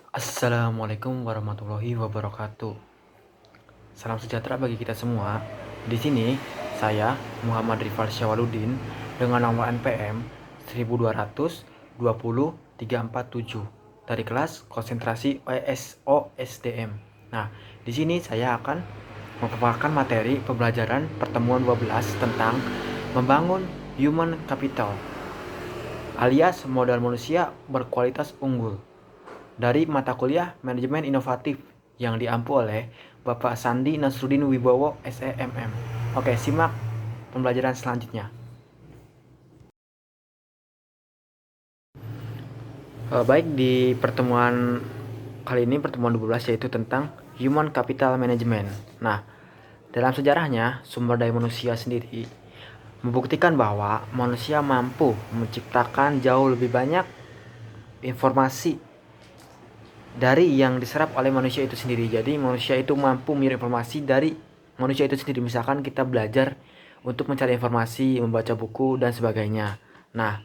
Assalamualaikum warahmatullahi wabarakatuh. Salam sejahtera bagi kita semua. Di sini saya Muhammad Rifal Syawaludin dengan nomor NPM 120020347 dari kelas konsentrasi OSDM. Nah, di sini saya akan memaparkan materi pembelajaran pertemuan 12 tentang membangun human capital alias modal manusia berkualitas unggul dari mata kuliah Manajemen Inovatif yang diampu oleh Bapak Sandi Nasruddin Wibowo SEMM. Oke, simak pembelajaran selanjutnya. Baik, di pertemuan kali ini, pertemuan 12, yaitu tentang Human Capital Management. Nah, dalam sejarahnya, sumber daya manusia sendiri membuktikan bahwa manusia mampu menciptakan jauh lebih banyak informasi dari yang diserap oleh manusia itu sendiri. Jadi manusia itu mampu mengirim informasi dari manusia itu sendiri. Misalkan kita belajar untuk mencari informasi, membaca buku dan sebagainya. Nah,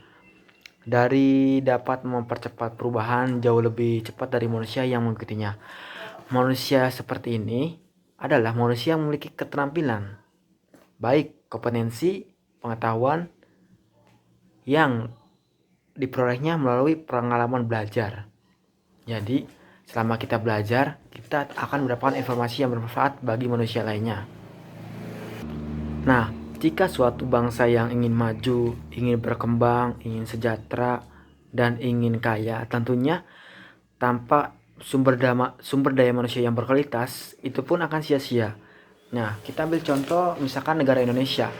dari dapat mempercepat perubahan jauh lebih cepat dari manusia yang mengikutinya. Manusia seperti ini adalah manusia yang memiliki keterampilan, baik kompetensi, pengetahuan yang diperolehnya melalui pengalaman belajar. Jadi, selama kita belajar, kita akan mendapatkan informasi yang bermanfaat bagi manusia lainnya. Nah, jika suatu bangsa yang ingin maju, ingin berkembang, ingin sejahtera, dan ingin kaya, tentunya tanpa sumber daya manusia yang berkualitas, itu pun akan sia-sia. Nah, kita ambil contoh misalkan negara Indonesia.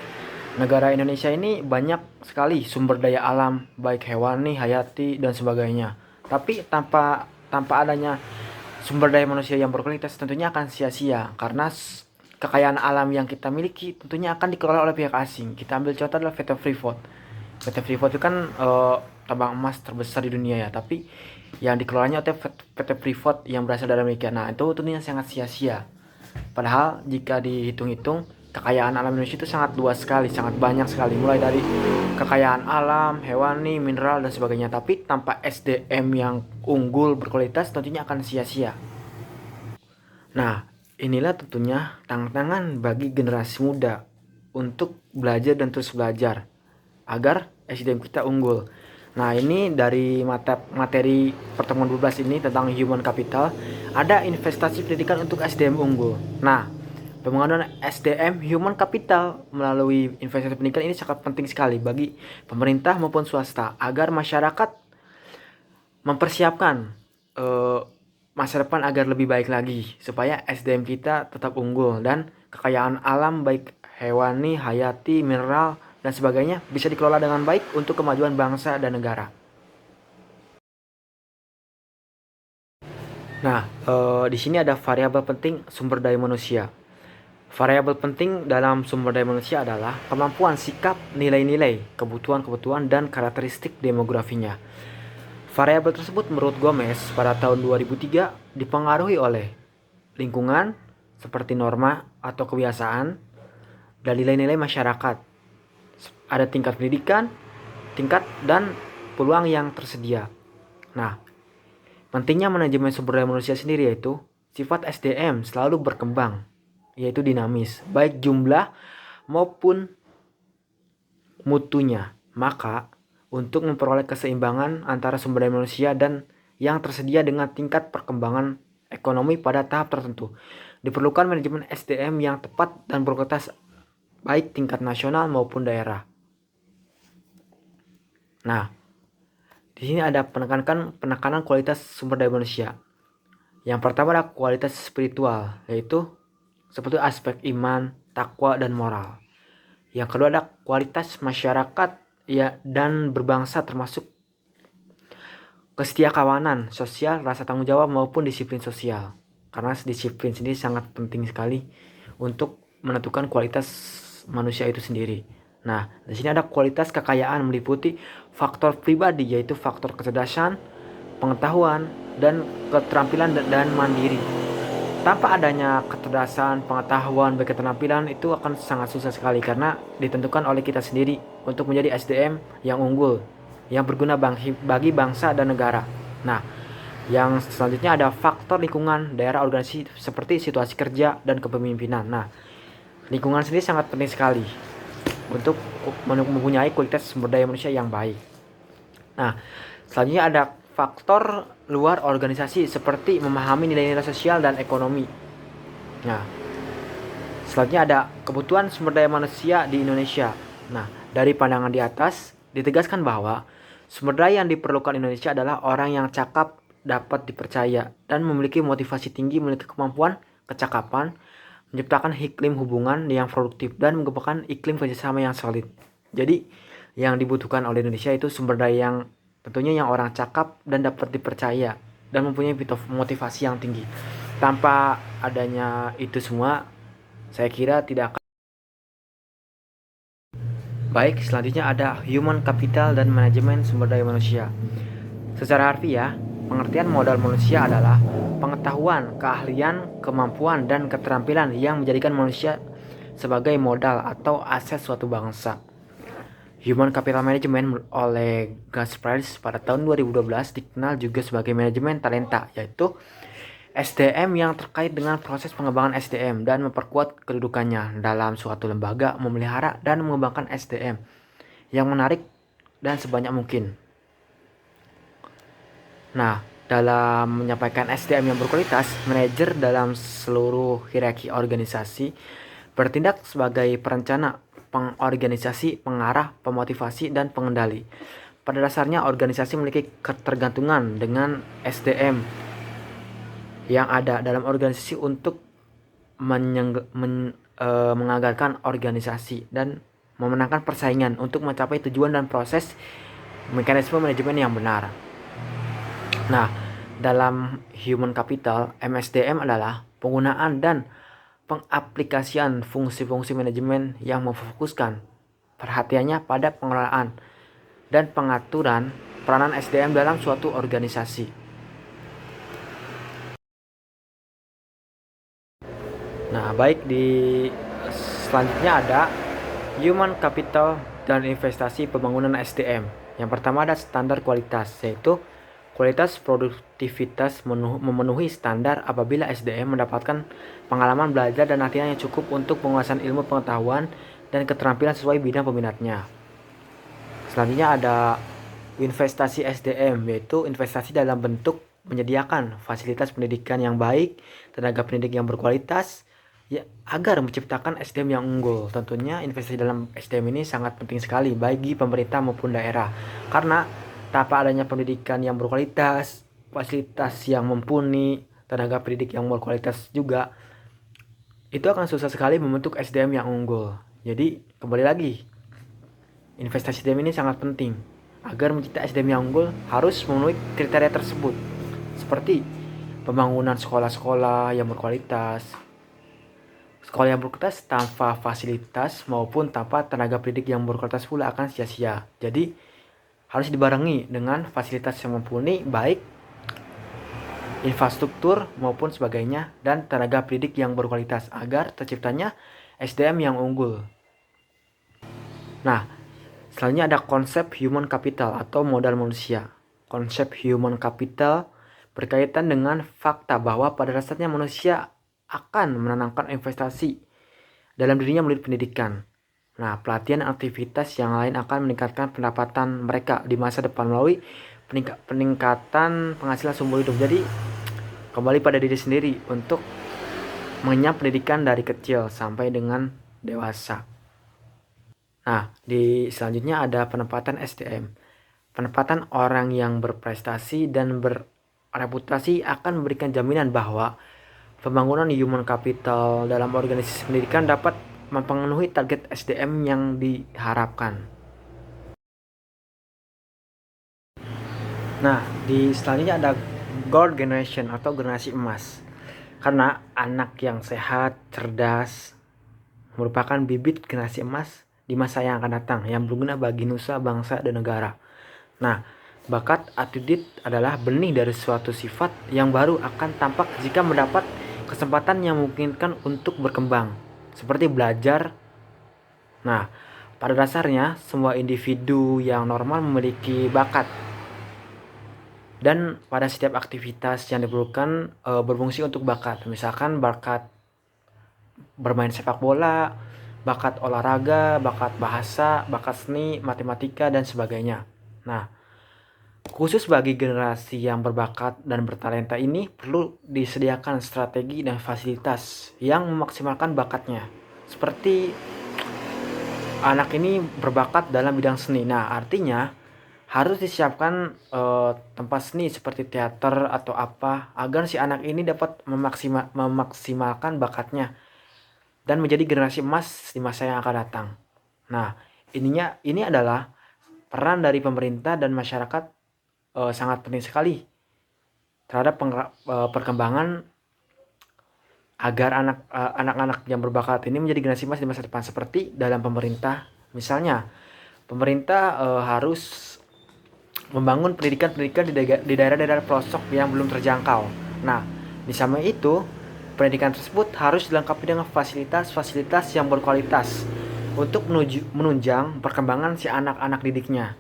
Negara Indonesia ini banyak sekali sumber daya alam, baik hewani, hayati, dan sebagainya. Tapi tanpa adanya sumber daya manusia yang berkualitas tentunya akan sia-sia, karena kekayaan alam yang kita miliki tentunya akan dikelola oleh pihak asing. Kita ambil contoh adalah PT Freeport. PT Freeport itu kan tambang emas terbesar di dunia ya, tapi yang dikelolanya oleh PT Freeport yang berasal dari Amerika. Nah, itu tentunya sangat sia-sia. Padahal jika dihitung-hitung, kekayaan alam Indonesia itu sangat luas sekali, sangat banyak sekali, mulai dari kekayaan alam, hewani, mineral, dan sebagainya. Tapi tanpa SDM yang unggul berkualitas tentunya akan sia-sia. Nah, inilah tentunya tantangan bagi generasi muda untuk belajar dan terus belajar agar SDM kita unggul. Nah, ini dari materi pertemuan 12 ini tentang human capital, ada investasi pendidikan untuk SDM unggul. Nah, pembangunan SDM human capital melalui investasi pendidikan ini sangat penting sekali bagi pemerintah maupun swasta agar masyarakat mempersiapkan masa depan agar lebih baik lagi, supaya SDM kita tetap unggul dan kekayaan alam baik hewani, hayati, mineral, dan sebagainya bisa dikelola dengan baik untuk kemajuan bangsa dan negara. Nah, di sini ada variabel penting sumber daya manusia. Variabel penting dalam sumber daya manusia adalah kemampuan sikap, nilai-nilai, kebutuhan-kebutuhan, dan karakteristik demografinya. Variabel tersebut menurut Gomez pada tahun 2003 dipengaruhi oleh lingkungan seperti norma atau kebiasaan dan nilai-nilai masyarakat. Ada tingkat pendidikan, tingkat dan peluang yang tersedia. Nah, pentingnya manajemen sumber daya manusia sendiri yaitu sifat SDM selalu berkembang, yaitu dinamis, baik jumlah maupun mutunya. Maka, untuk memperoleh keseimbangan antara sumber daya manusia dan yang tersedia dengan tingkat perkembangan ekonomi pada tahap tertentu, diperlukan manajemen SDM yang tepat dan berkualitas baik tingkat nasional maupun daerah. Nah, di sini ada penekanan kualitas sumber daya manusia. Yang pertama adalah kualitas spiritual, yaitu seperti aspek iman, takwa, dan moral. Yang kedua ada kualitas masyarakat ya dan berbangsa, termasuk kesetiakawanan sosial, rasa tanggung jawab maupun disiplin sosial. Karena disiplin sendiri sangat penting sekali untuk menentukan kualitas manusia itu sendiri. Nah, di sini ada kualitas kekayaan meliputi faktor pribadi, yaitu faktor kecerdasan, pengetahuan, dan keterampilan dan mandiri. Tanpa adanya kecerdasan, pengetahuan, baik keterampilan, itu akan sangat susah sekali karena ditentukan oleh kita sendiri untuk menjadi SDM yang unggul, yang berguna bagi bangsa dan negara. Nah, Yang selanjutnya ada faktor lingkungan, daerah, organisasi seperti situasi kerja dan kepemimpinan. Nah, lingkungan sendiri sangat penting sekali untuk mempunyai kualitas sumber daya manusia yang baik. Nah, selanjutnya ada faktor luar organisasi seperti memahami nilai-nilai sosial dan ekonomi. Nah, selanjutnya ada kebutuhan sumber daya manusia di Indonesia. Nah, dari pandangan di atas ditegaskan bahwa sumber daya yang diperlukan Indonesia adalah orang yang cakap, dapat dipercaya, dan memiliki motivasi tinggi, memiliki kemampuan, kecakapan, menciptakan iklim hubungan yang produktif, dan mengembangkan iklim kerjasama yang solid. Jadi, yang dibutuhkan oleh Indonesia itu sumber daya yang tentunya yang orang cakap dan dapat dipercaya, dan mempunyai motivasi yang tinggi. Tanpa adanya itu semua, saya kira tidak akan baik. Selanjutnya ada human capital dan manajemen sumber daya manusia. Secara harfiah, pengertian modal manusia adalah pengetahuan, keahlian, kemampuan, dan keterampilan yang menjadikan manusia sebagai modal atau aset suatu bangsa. Human Capital Management oleh Gus Price pada tahun 2012 dikenal juga sebagai manajemen talenta, yaitu SDM yang terkait dengan proses pengembangan SDM dan memperkuat kedudukannya dalam suatu lembaga, memelihara dan mengembangkan SDM yang menarik dan sebanyak mungkin. Nah, dalam menyampaikan SDM yang berkualitas, manajer dalam seluruh hierarki organisasi bertindak sebagai perencana, pengorganisasi, pengarah, pemotivasi, dan pengendali. Pada dasarnya, organisasi memiliki ketergantungan dengan SDM yang ada dalam organisasi untuk mengagalkan organisasi dan memenangkan persaingan untuk mencapai tujuan dan proses mekanisme manajemen yang benar. Nah, dalam human capital, MSDM adalah penggunaan dan pengaplikasian fungsi-fungsi manajemen yang memfokuskan perhatiannya pada pengelolaan dan pengaturan peranan SDM dalam suatu organisasi. Nah, baik, di selanjutnya ada human capital dan investasi pembangunan SDM. Yang pertama ada standar kualitas, yaitu kualitas produktivitas memenuhi standar apabila SDM mendapatkan pengalaman belajar dan latihan yang cukup untuk penguasaan ilmu pengetahuan dan keterampilan sesuai bidang peminatnya. Selanjutnya ada investasi SDM, yaitu investasi dalam bentuk menyediakan fasilitas pendidikan yang baik, tenaga pendidik yang berkualitas, ya, agar menciptakan SDM yang unggul. Tentunya investasi dalam SDM ini sangat penting sekali bagi pemerintah maupun daerah, karena tanpa adanya pendidikan yang berkualitas, fasilitas yang mumpuni, tenaga pendidik yang berkualitas juga, itu akan susah sekali membentuk SDM yang unggul. Jadi kembali lagi, investasi SDM ini sangat penting. Agar menciptakan SDM yang unggul harus memenuhi kriteria tersebut, seperti pembangunan sekolah-sekolah yang berkualitas. Sekolah yang berkualitas tanpa fasilitas maupun tanpa tenaga pendidik yang berkualitas pula akan sia-sia. Jadi harus dibarengi dengan fasilitas yang mumpuni, baik infrastruktur maupun sebagainya, dan tenaga pendidik yang berkualitas agar terciptanya SDM yang unggul. Nah, selanjutnya ada konsep human capital atau modal manusia. Konsep human capital berkaitan dengan fakta bahwa pada dasarnya manusia akan menanamkan investasi dalam dirinya melalui pendidikan. Nah, pelatihan aktivitas yang lain akan meningkatkan pendapatan mereka di masa depan melalui peningkatan penghasilan seumur hidup. Jadi, kembali pada diri sendiri untuk mengenyam pendidikan dari kecil sampai dengan dewasa. Nah, di selanjutnya ada penempatan SDM. Penempatan orang yang berprestasi dan berreputasi akan memberikan jaminan bahwa pembangunan human capital dalam organisasi pendidikan dapat memenuhi target SDM yang diharapkan. Nah, di selanjutnya ada gold generation atau generasi emas. Karena anak yang sehat, cerdas merupakan bibit generasi emas di masa yang akan datang yang berguna bagi nusa, bangsa, dan negara. Nah, bakat attitude adalah benih dari suatu sifat yang baru akan tampak jika mendapat kesempatan yang memungkinkan untuk berkembang, seperti belajar. Nah, pada dasarnya semua individu yang normal memiliki bakat. Dan pada setiap aktivitas yang diperlukan berfungsi untuk bakat. Misalkan bakat bermain sepak bola, bakat olahraga, bakat bahasa, bakat seni, matematika, dan sebagainya. Nah, khusus bagi generasi yang berbakat dan bertalenta ini perlu disediakan strategi dan fasilitas yang memaksimalkan bakatnya. Seperti anak ini berbakat dalam bidang seni. Nah, artinya harus disiapkan tempat seni seperti teater atau apa agar si anak ini dapat memaksimalkan bakatnya dan menjadi generasi emas di masa yang akan datang. Nah, ini adalah peran dari pemerintah dan masyarakat sangat penting sekali terhadap perkembangan agar anak-anak yang berbakat ini menjadi generasi emas di masa depan. Seperti dalam pemerintah, misalnya pemerintah harus membangun pendidikan di daerah-daerah pelosok yang belum terjangkau. Nah, di samping itu, pendidikan tersebut harus dilengkapi dengan fasilitas-fasilitas yang berkualitas untuk menunjang perkembangan si anak-anak didiknya.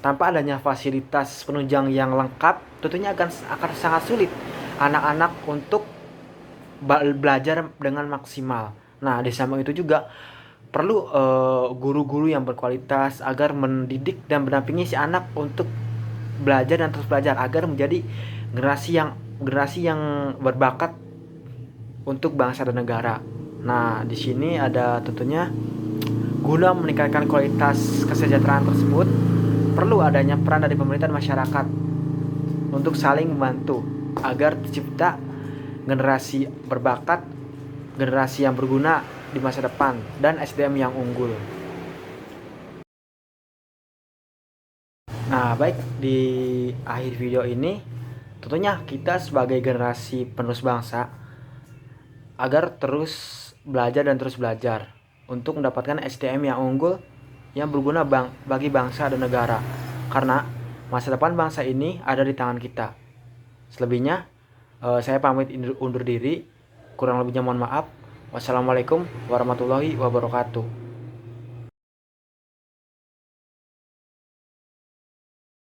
Tanpa adanya fasilitas penunjang yang lengkap, tentunya akan sangat sulit anak-anak untuk belajar dengan maksimal. Nah, di samping itu juga perlu guru-guru yang berkualitas agar mendidik dan mendampingi si anak untuk belajar dan terus belajar agar menjadi generasi yang berbakat untuk bangsa dan negara. Nah, di sini ada tentunya guna meningkatkan kualitas kesejahteraan tersebut perlu adanya peran dari pemerintah dan masyarakat untuk saling membantu agar tercipta generasi berbakat, generasi yang berguna di masa depan, dan SDM yang unggul. Nah, baik, di akhir video ini tentunya kita sebagai generasi penerus bangsa agar terus belajar dan terus belajar untuk mendapatkan SDM yang unggul yang berguna bagi bangsa dan negara, karena masa depan bangsa ini ada di tangan kita. Selebihnya saya pamit undur diri, kurang lebihnya mohon maaf. Wassalamualaikum warahmatullahi wabarakatuh.